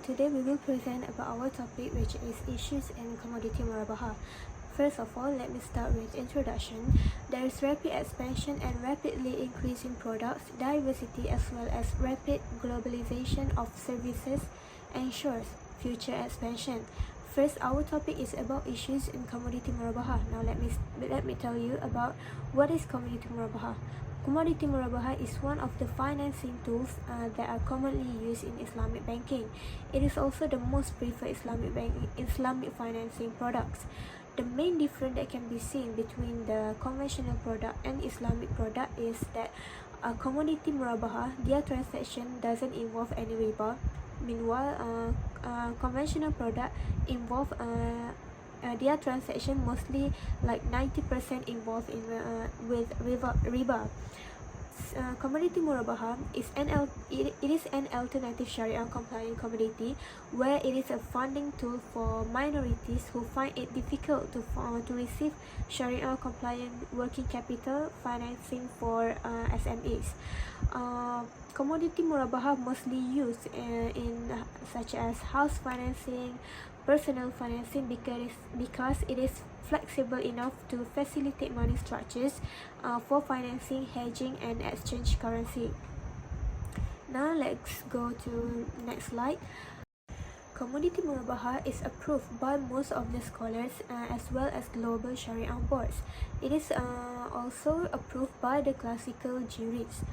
today we will present about our topic, which is issues in commodity murabaha. First of all, let me start with introduction. There is rapid expansion and rapidly increasing products diversity as well as rapid globalization of services ensures future expansion. First, our topic is about issues in commodity murabaha. Now let me tell you about what is commodity murabaha. Commodity murabaha is one of the financing tools that are commonly used in Islamic banking. It is also the most preferred Islamic financing products. The main difference that can be seen between the conventional product and Islamic product is that commodity murabaha, their transaction doesn't involve any riba. Meanwhile, conventional product involve their transaction mostly like 90% involved in with riba. Commodity murabaha is it is an alternative Sharia compliant commodity where it is a funding tool for minorities who find it difficult to receive Sharia compliant working capital financing for SMEs. Commodity murabaha mostly used in such as house financing, personal financing because it is flexible enough to facilitate money structures for financing, hedging, and exchange currency. Now let's go to next slide. Commodity murabaha is approved by most of the scholars as well as global Sharia boards. It is also approved by the classical jurists.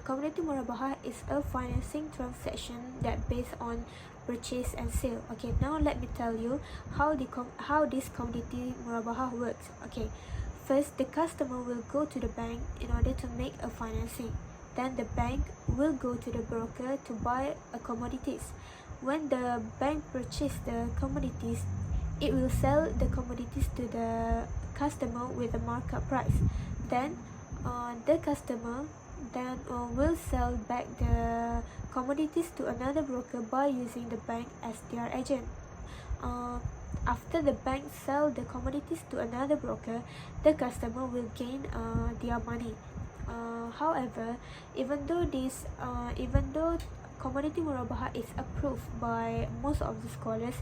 Commodity murabaha is a financing transaction that based on purchase and sale. Now let me tell you how this commodity murabaha works. First, the customer will go to the bank in order to make a financing. Then the bank will go to the broker to buy a commodities. When the bank purchase the commodities, it will sell the commodities to the customer with a markup price. Then the customer will sell back the commodities to another broker by using the bank as their agent. After the bank sell the commodities to another broker, the customer will gain their money. However, even though commodity murabaha is approved by most of the scholars,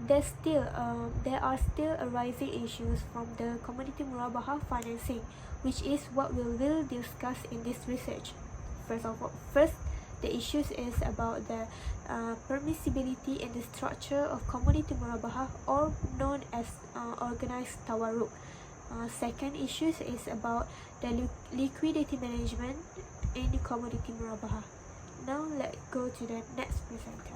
there are still arising issues from the commodity murabaha financing, which is what we will discuss in this research. First, the issues is about the permissibility and the structure of commodity murabaha, or known as organized tawarruk. Second issues is about the liquidity management in the commodity murabaha. Now let's go to the next presenter.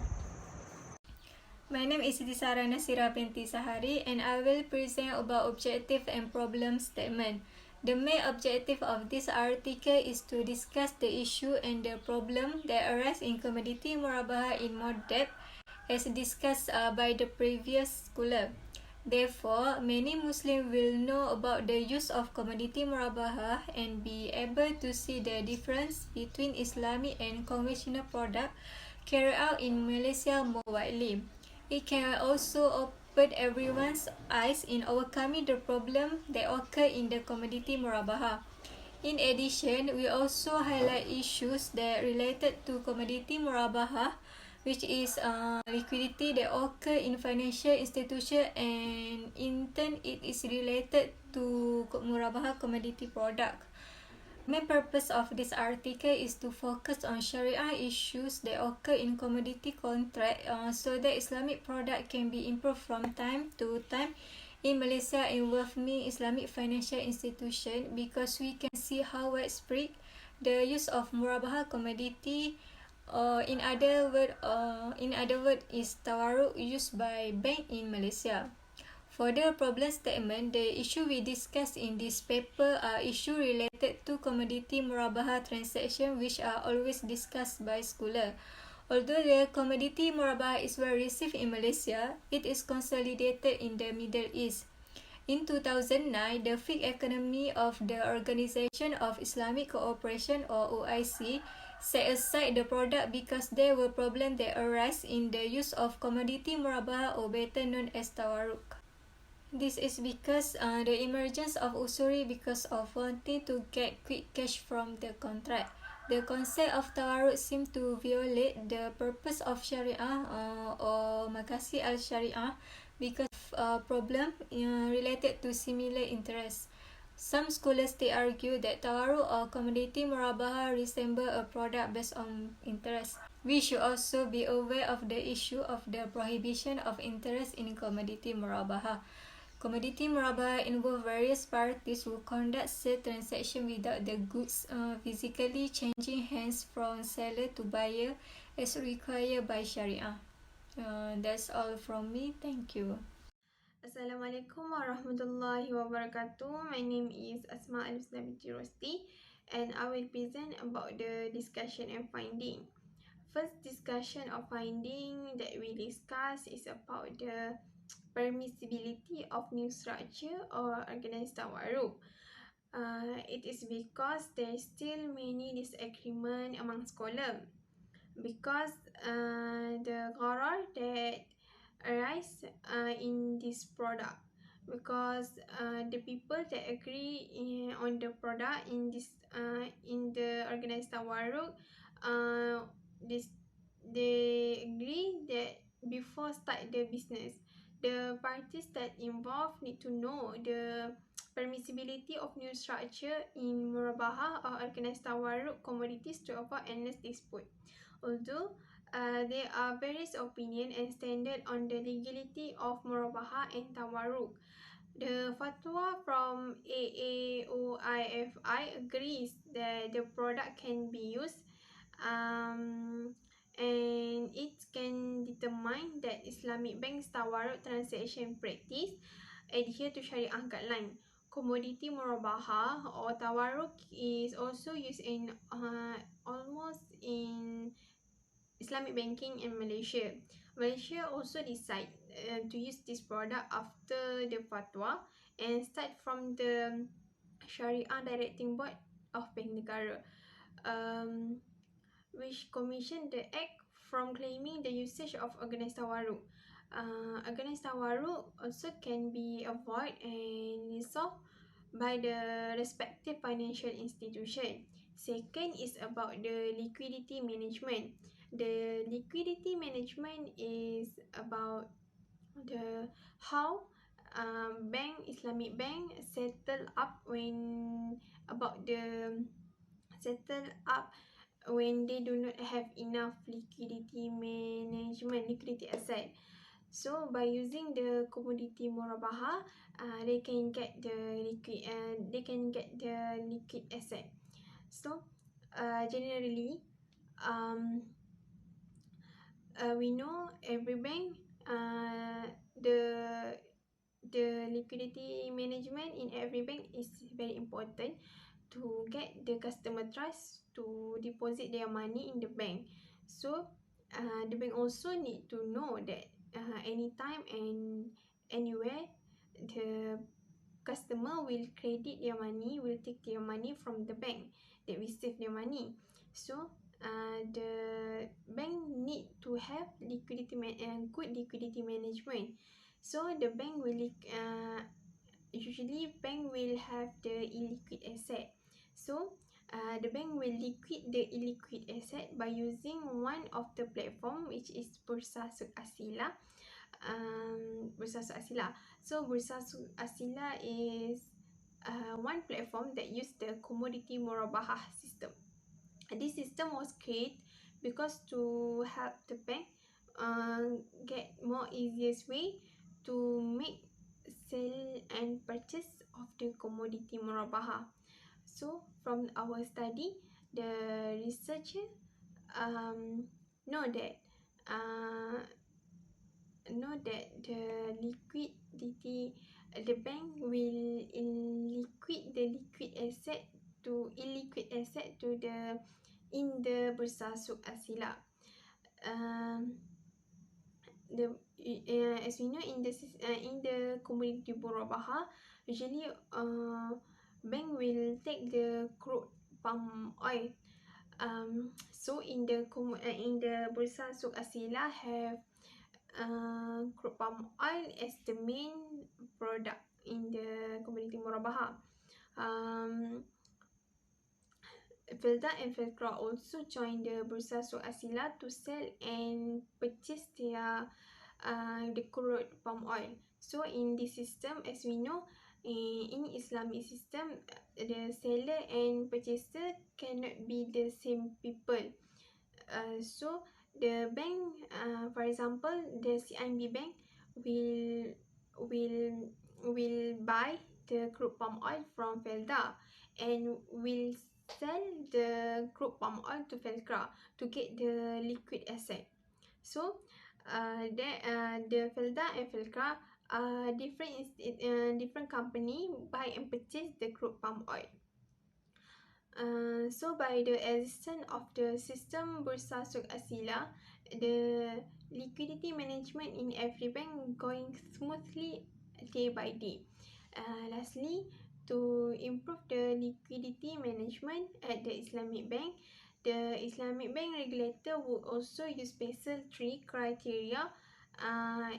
My name is SARA binti ZAHARI, and I will present about objective and problem statement. The main objective of this article is to discuss the issue and the problem that arise in commodity murabaha in more depth, as discussed by the previous scholar. Therefore, many Muslims will know about the use of commodity murabaha and be able to see the difference between Islamic and conventional product carried out in Malaysia more widely. It can also open everyone's eyes in overcoming the problem that occur in the commodity murabaha. In addition, we also highlight issues that related to commodity murabaha, which is liquidity that occur in financial institution, and in turn it is related to murabaha commodity product. Main purpose of this article is to focus on Sharia issues that occur in commodity contract so that Islamic product can be improved from time to time in Malaysia involving Islamic financial institution, because we can see how widespread the use of murabaha commodity, in other word is tawarruk used by bank in Malaysia. For the problem statement, the issue we discuss in this paper are issues related to commodity murabaha transaction, which are always discussed by scholars. Although the commodity murabaha is well received in Malaysia, it is consolidated in the Middle East. In 2009, the Fiqh Economy of the Organization of Islamic Cooperation, or OIC, set aside the product because there were problems that arise in the use of commodity murabaha, or better known as tawarruk. This is because the emergence of usuri because of wanting to get quick cash from the contract. The concept of tawarruk seems to violate the purpose of Sharia or Makasih al-Sharia because of problem related to similar interests. Some scholars they argue that tawarruk or commodity murabaha resemble a product based on interest. We should also be aware of the issue of the prohibition of interest in commodity murabaha. Commodity murabaha involve various parties who conduct said transaction without the goods physically changing hands from seller to buyer as required by Sharia. That's all from me. Thank you. Assalamualaikum warahmatullahi wabarakatuh. My name is Asma AL-HUSNA binti ROSDI and I will present about the discussion and finding. First discussion or finding that we discuss is about the permissibility of new structure or organized tawarruk. It is because there is still many disagreement among scholars because the gharar that arise in this product, because the people that agree on the product in this in the organized tawarruk, this they agree that before start the business, the parties that involved need to know the permissibility of new structure in murabaha or organized tawarruk commodities to avoid endless dispute. Although there are various opinions and standards on the legality of murabaha and tawarruk, the fatwa from AAOIFI agrees that the product can be used and it can determine that Islamic banks tawarruk transaction practice adhere to Sharia guideline. Commodity murabaha or tawarruk is also used in almost in Islamic banking in Malaysia. Malaysia also decide to use this product after the fatwa and start from the Sharia Directing Board of Bank Negara, which commissioned the act from claiming the usage of organized tawarruk. Organized tawarruk also can be avoided and resolved by the respective financial institution. Second is about the liquidity management. The liquidity management is about the how Islamic bank settle up when about the settle up when they do not have enough liquidity management, liquidity asset. So by using the commodity murabaha, they can get the liquid asset. So generally, we know every bank the liquidity management in every bank is very important to get the customer trust to deposit their money in the bank. So the bank also need to know that anytime and anywhere the customer will credit their money, will take their money from the bank that receive their money. So the bank need to have good liquidity management. So the bank will usually bank will have the illiquid asset. So the bank will liquid the illiquid asset by using one of the platform, which is Bursa Suk Asila. Bursa Suk Asila. So Bursa Suk Asila is one platform that use the commodity murabaha system. This system was created because to help the bank get more easiest way to make sell and purchase of the commodity murabaha. So from our study, the researcher know that the liquidity, the bank will liquid the liquid asset to illiquid asset to the in the Bursa Suk Asila. As we know in the commodity murabaha, usually bank will take the crude palm oil. So in the Bursa Suk Asila have crude palm oil as the main product in the commodity murabaha. Felda and Felcra also joined the Bursa Suq Asila to sell and purchase the crude palm oil. So in this system, as we know, in Islamic system, the seller and purchaser cannot be the same people. So the bank, for example, the CIMB bank will will will buy the crude palm oil from Felda and will sell the crude palm oil to Felcra to get the liquid asset. So the Felda and Felcra are different company buy and purchase the crude palm oil. So by the existence of the system Bursa Suq Asila, the liquidity management in every bank going smoothly day by day. Lastly, to improve the liquidity management at the Islamic bank, the Islamic bank regulator would also use Basel III criteria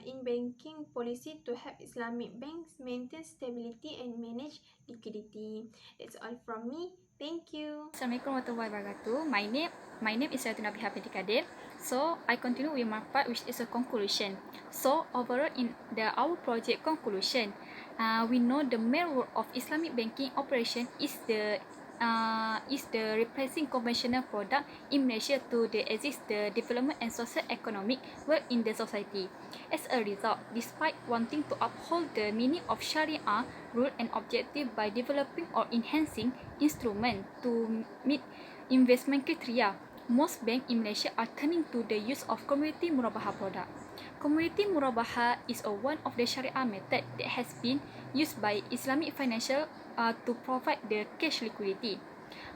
in banking policy to help Islamic banks maintain stability and manage liquidity. That's all from me. Thank you. Assalamualaikum warahmatullahi wabarakatuh. My name is NABIHAH binti KADIR. So I continue with my part, which is a conclusion. So overall, in our project conclusion, we know the main role of Islamic banking operation is the replacing conventional product in Malaysia to assist the development and social economic work in the society. As a result, despite wanting to uphold the meaning of Sharia rule and objective by developing or enhancing instrument to meet investment criteria, most banks in Malaysia are turning to the use of community Murabaha product. Community Murabaha is one of the Sharia method that has been used by Islamic financial to provide the cash liquidity.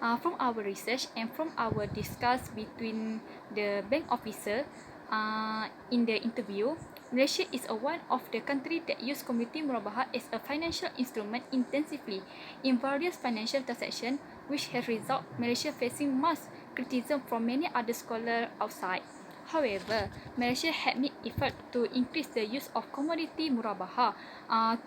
From our research and from our discuss between the bank officer in the interview, Malaysia is one of the country that use community Murabaha as a financial instrument intensively in various financial transactions, which has resulted Malaysia facing mass criticism from many other scholars outside. However, Malaysia had made effort to increase the use of commodity Murabaha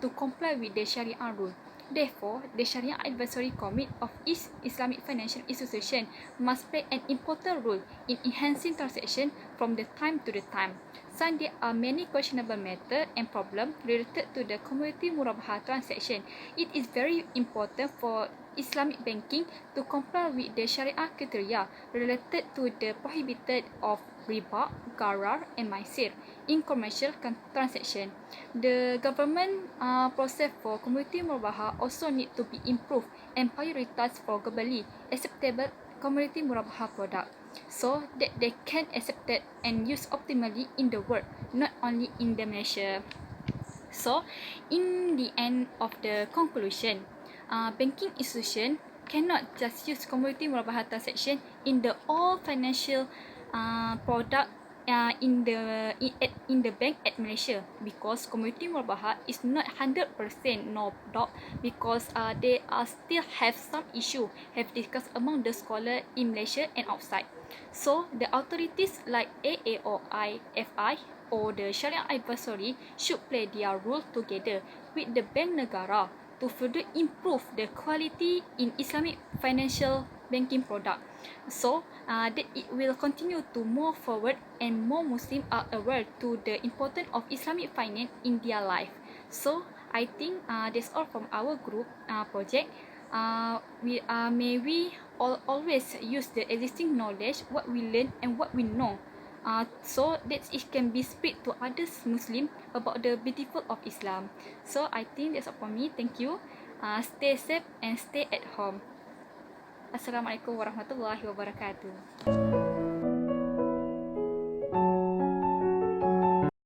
to comply with the Sharia rule. Therefore, the Sharia Advisory Committee of each Islamic financial institution must play an important role in enhancing transaction from the time to the time. Since there are many questionable matters and problems related to the commodity Murabaha transaction, it is very important for Islamic banking to comply with the Sharia criteria related to the prohibited of riba, gharar, and maisir in commercial transaction. The government process for community Murabaha also need to be improved and prioritized for globally acceptable community Murabaha product, so that they can accept it and use optimally in the world, not only in the Malaysia. So, in the end of the conclusion, banking institution cannot just use community Murabaha transaction in the all financial product in the bank at Malaysia, because community Murabaha is not 100% no doubt, because they are still have some issue have discussed among the scholar in Malaysia and outside. So the authorities like AAOI, FI or the Sharia Advisory should play their role together with the Bank Negara to further improve the quality in Islamic financial banking product, so that it will continue to move forward and more Muslims are aware to the importance of Islamic finance in their life. So I think that's all from our group project. May we always use the existing knowledge, what we learn and what we know, so that it can be spread to others Muslim about the beautiful of Islam. So I think that's all for me. Thank you. Stay safe and stay at home. Assalamualaikum warahmatullahi wabarakatuh.